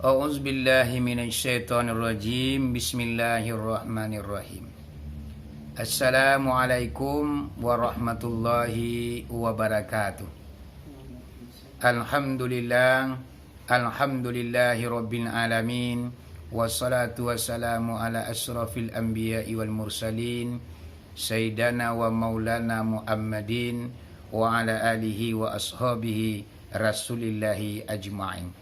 A'udzubillahi minasyaitonirrajim. Bismillahirrahmanirrahim. Assalamualaikum warahmatullahi wabarakatuh. Alhamdulillahi rabbil alamin. Wassalatu wassalamu ala asrafil anbiya'i wal mursalin, sayyidana wa maulana Muhammadin wa ala alihi wa ashabihi rasulillahi ajma'in.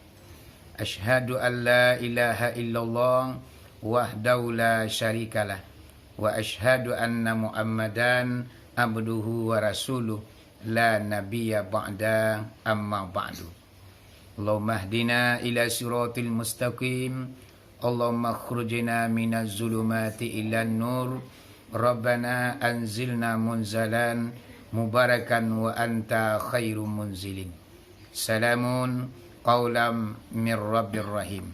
Ashhadu an la ilaha illallah wahdahu la syarikalah wa ashhadu anna Muhammadan abduhu wa rasuluh la nabiyya ba'da amma ba'du. Allahumma hdina ila siratil mustaqim. Allahumma khurjina minaz zulumati ilan nur. Rabbana anzilna munzalan mubarakan wa anta khairum munzilin. Salamun qaulam mir rabbir rahim.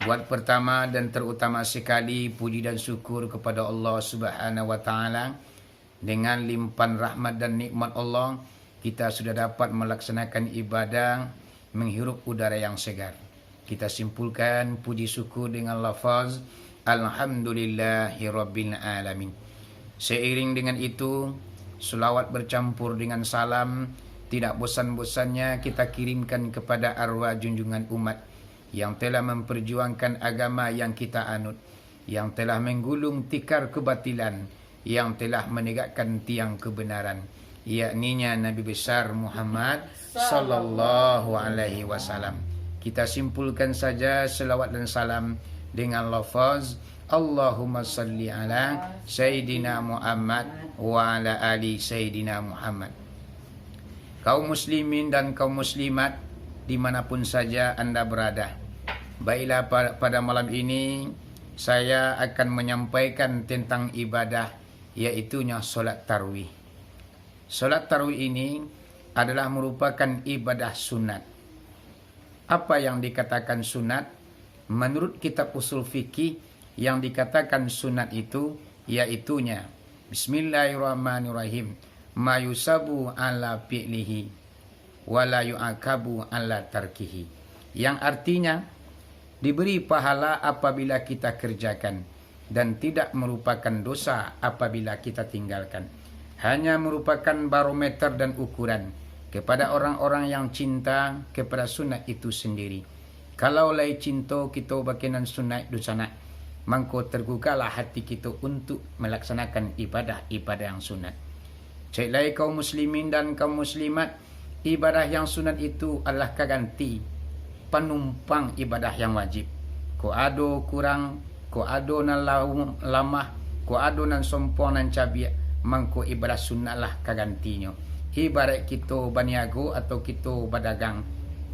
Buat pertama dan terutama sekali puji dan syukur kepada Allah Subhanahu wa taala. Dengan limpahan rahmat dan nikmat Allah, kita sudah dapat melaksanakan ibadah menghirup udara yang segar. Kita simpulkan puji syukur dengan lafaz alhamdulillahi rabbil alamin. Seiring dengan itu, selawat bercampur dengan salam tidak bosan-bosannya kita kirimkan kepada arwah junjungan umat yang telah memperjuangkan agama yang kita anut, yang telah menggulung tikar kebatilan, yang telah menegakkan tiang kebenaran, yakninya Nabi besar Muhammad sallallahu alaihi wasallam. Kita simpulkan saja selawat dan salam dengan lafaz Allahumma salli ala Sayyidina Muhammad wa ala ali Sayyidina Muhammad. Kaum muslimin dan kaum muslimat dimanapun saja Anda berada, baiklah pada malam ini saya akan menyampaikan tentang ibadah, yaitunya solat tarawih. Solat tarawih ini adalah merupakan ibadah sunat. Apa yang dikatakan sunat? Menurut kitab usul fikih, yang dikatakan sunat itu yaitunya Bismillahirrahmanirrahim, ma yusabu ala fi'lihi wa la yu'akabu ala tarkihi, yang artinya diberi pahala apabila kita kerjakan dan tidak merupakan dosa apabila kita tinggalkan. Hanya merupakan barometer dan ukuran kepada orang-orang yang cinta kepada sunat itu sendiri. Kalau lai cinta kita bakinan sunat dosana, mangko terbukalah hati kita untuk melaksanakan ibadah-ibadah yang sunat. Ceklah kaum muslimin dan kaum muslimat, ibadah yang sunat itu adalah kaganti penumpang ibadah yang wajib. Ko ado kurang, ko ado nan lamah, ko ado nan sompong nan cabiak, mangko ibadah sunat lah kagantinya. Ibarat kita baniago atau kita berdagang,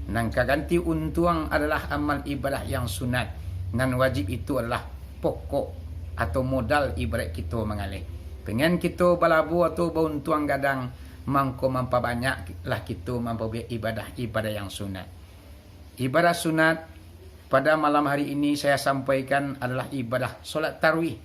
nan kaganti untuang adalah amal ibadah yang sunat, nan wajib itu adalah pokok atau modal ibarat kita mengalir. Pengen kita balabu atau bauntuang gadang, mangko mampa banyaklah kita mampu ibadah yang sunat. Ibadah sunat pada malam hari ini saya sampaikan adalah ibadah solat tarawih.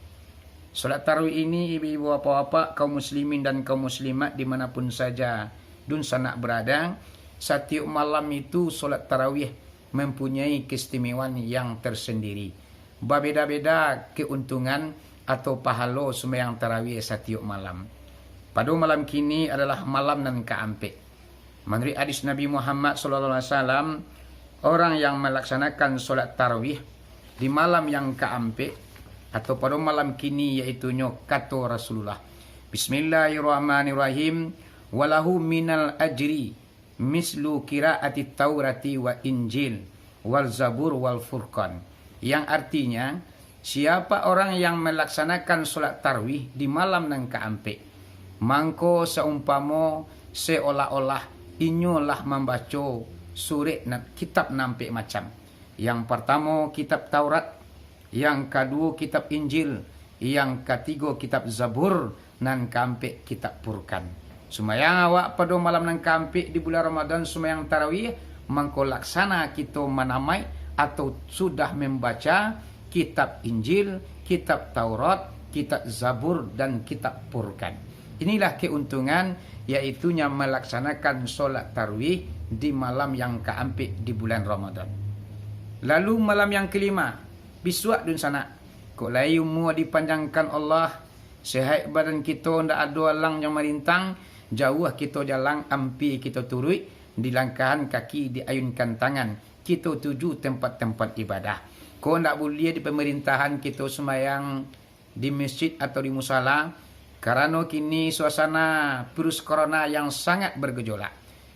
Solat tarawih ini ibu-ibu bapak-bapak, kaum muslimin dan kaum muslimat dimanapun saja dun sanak berada, setiap malam itu solat tarawih mempunyai keistimewaan yang tersendiri. Berbeda-beda keuntungan atau pahala sembahyang tarawih setiap malam. Pada malam kini adalah malam nan keampe. Menurut hadis Nabi Muhammad sallallahu alaihi wasallam, orang yang melaksanakan solat tarawih di malam yang keampe atau pada malam kini, yaitunya kata Rasulullah, Bismillahirrahmanirrahim, walahu minal ajri mislu qiraati taurati wa injil wal zabur wal furqan, yang artinya siapa orang yang melaksanakan solat tarawih di malam nan keampe, mangko seumpama seolah-olah inyolah membaca surat kitab nampe macam. Yang pertama kitab Taurat, yang kedua kitab Injil, yang ketiga kitab Zabur, nan keampe kitab Furqan. Sumayang awak pada malam nan keampe di bulan Ramadan sumayang tarawih, mangko laksana kita menamai atau sudah membaca kitab Injil, kitab Taurat, kitab Zabur, dan kitab Furqan. Inilah keuntungan, yaitunya melaksanakan solat tarawih di malam yang keampe di bulan Ramadan. Lalu malam yang kelima, bisuak dun sana. Kok layu mua dipanjangkan Allah, sehat badan kita ndak ada lang yang merintang, jauh kita jalan ampi kita turui, dilangkahan kaki diayunkan tangan, kita tuju tempat-tempat ibadah. Kau ndak boleh di pemerintahan kita semayang di masjid atau di musala, karena kini suasana virus corona yang sangat bergejolak.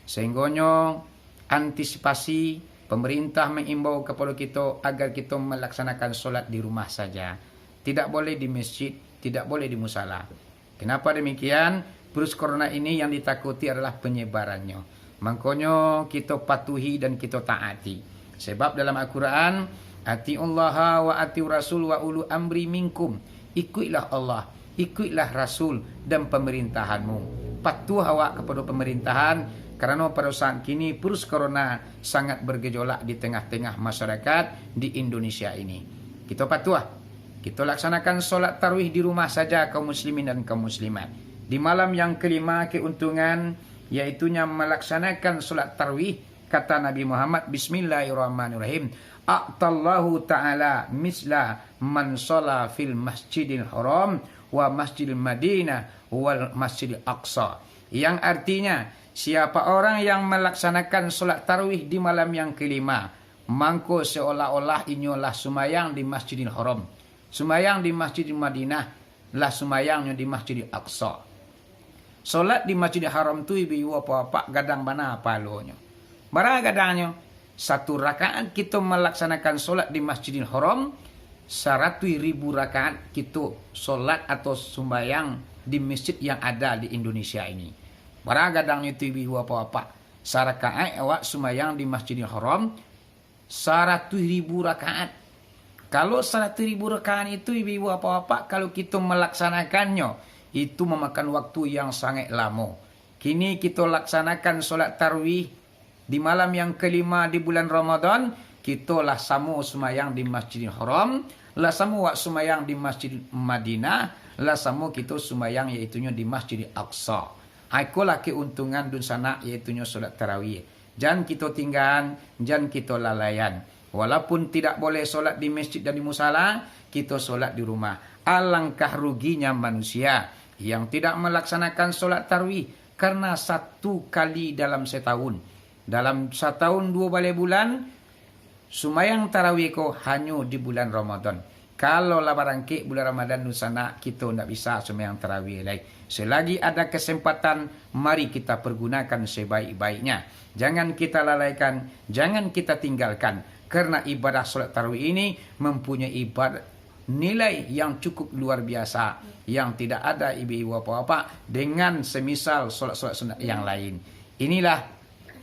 Sehingganya antisipasi pemerintah mengimbau kepada kita agar kita melaksanakan solat di rumah saja. Tidak boleh di masjid, tidak boleh di musala. Kenapa demikian? Virus corona ini yang ditakuti adalah penyebarannya. Makanya kita patuhi dan kita taati. Sebab dalam Al-Quran, atiullaha wa atiu rasul wa ulu amri minkum. Ikutlah Allah, ikutlah Rasul dan pemerintahanmu. Patuh awak kepada pemerintahan, karena pada saat kini virus corona sangat bergejolak di tengah-tengah masyarakat di Indonesia ini. Kita patuh, kita laksanakan solat tarawih di rumah saja kaum muslimin dan kaum muslimat. Di malam yang kelima keuntungan, yaitunya melaksanakan solat tarawih, kata Nabi Muhammad, Bismillahirrahmanirrahim, A'tallahu ta'ala misla man shola fil masjidil haram wa masjidil madinah wal masjidil aqsa. Yang artinya, siapa orang yang melaksanakan solat tarawih di malam yang kelima, mangko seolah-olah inyolah sumayang di Masjidil Haram, sumayang di Masjidil Madinah, lah sumayangnya di Masjidil Aqsa. Solat di Masjidil Haram tu ibu apa-apa gadang mana palonyo. Bara gadangnya 1 rakaat kita melaksanakan solat di Masjidil Haram, 100.000 rakaat kita solat atau sumayang di masjid yang ada di Indonesia ini. Baragadang itu ibu apa-apa. Sarakaat awak sumayang di Masjidil Haram 100.000 rakaat. Kalau 100.000 rakaat itu ibu apa-apa, kalau kita melaksanakannya, itu memakan waktu yang sangat lama. Kini kita laksanakan solat tarawih di malam yang kelima di bulan Ramadan, kita lah samu sumayang di Masjidil Haram, lah samu wak sumayang di Masjid Madinah, lah samu kita sumayang yaitunya di Masjidil Aqsa. Ikulah keuntungan dun sana yaitunya solat tarawih. Jangan kita tinggal, jangan kita lalayan. Walaupun tidak boleh solat di masjid dan di musala, kita solat di rumah. Alangkah ruginya manusia yang tidak melaksanakan solat tarawih karena 1 kali dalam setahun. Dalam setahun 2 balik bulan, sumayang tarawih ko hanya di bulan Ramadan. Kalau labaran ke bulan Ramadan nusana kita tidak bisa sumayang tarawih lagi. Selagi ada kesempatan, mari kita pergunakan sebaik-baiknya. Jangan kita lalaikan, jangan kita tinggalkan. Karena ibadah solat tarawih ini mempunyai ibadah nilai yang cukup luar biasa, yang tidak ada ibu-ibu apa-apa dengan semisal solat-solat sunat yang lain. Inilah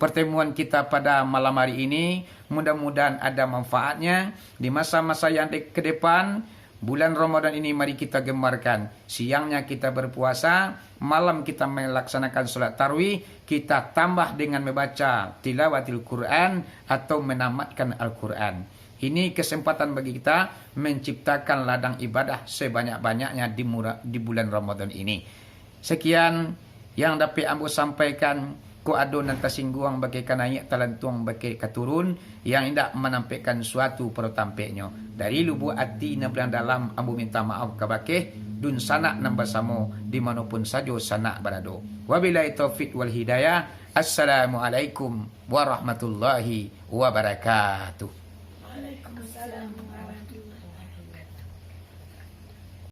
pertemuan kita pada malam hari ini. Mudah-mudahan ada manfaatnya di masa-masa yang ke depan. Bulan Ramadan ini mari kita gemarkan. Siangnya kita berpuasa, malam kita melaksanakan solat tarawih, kita tambah dengan membaca tilawatil Quran atau menamatkan Al-Quran. Ini kesempatan bagi kita menciptakan ladang ibadah sebanyak-banyaknya di bulan Ramadan ini. Sekian yang dapat ambo sampaikan. Ko ado nan tasingguang bagai kanaya talantuang bagai katurun yang tidak menampilkan suatu pertampeknya. Dari lubuk hati na belang dalam ambo minta maaf kabake dun sanak nambah samo dimanapun saja sanak berado. Wabillahi taufik wal hidayah. Assalamualaikum warahmatullahi wabarakatuh. Waalaikumsalam warahmatullahi wabarakatuh.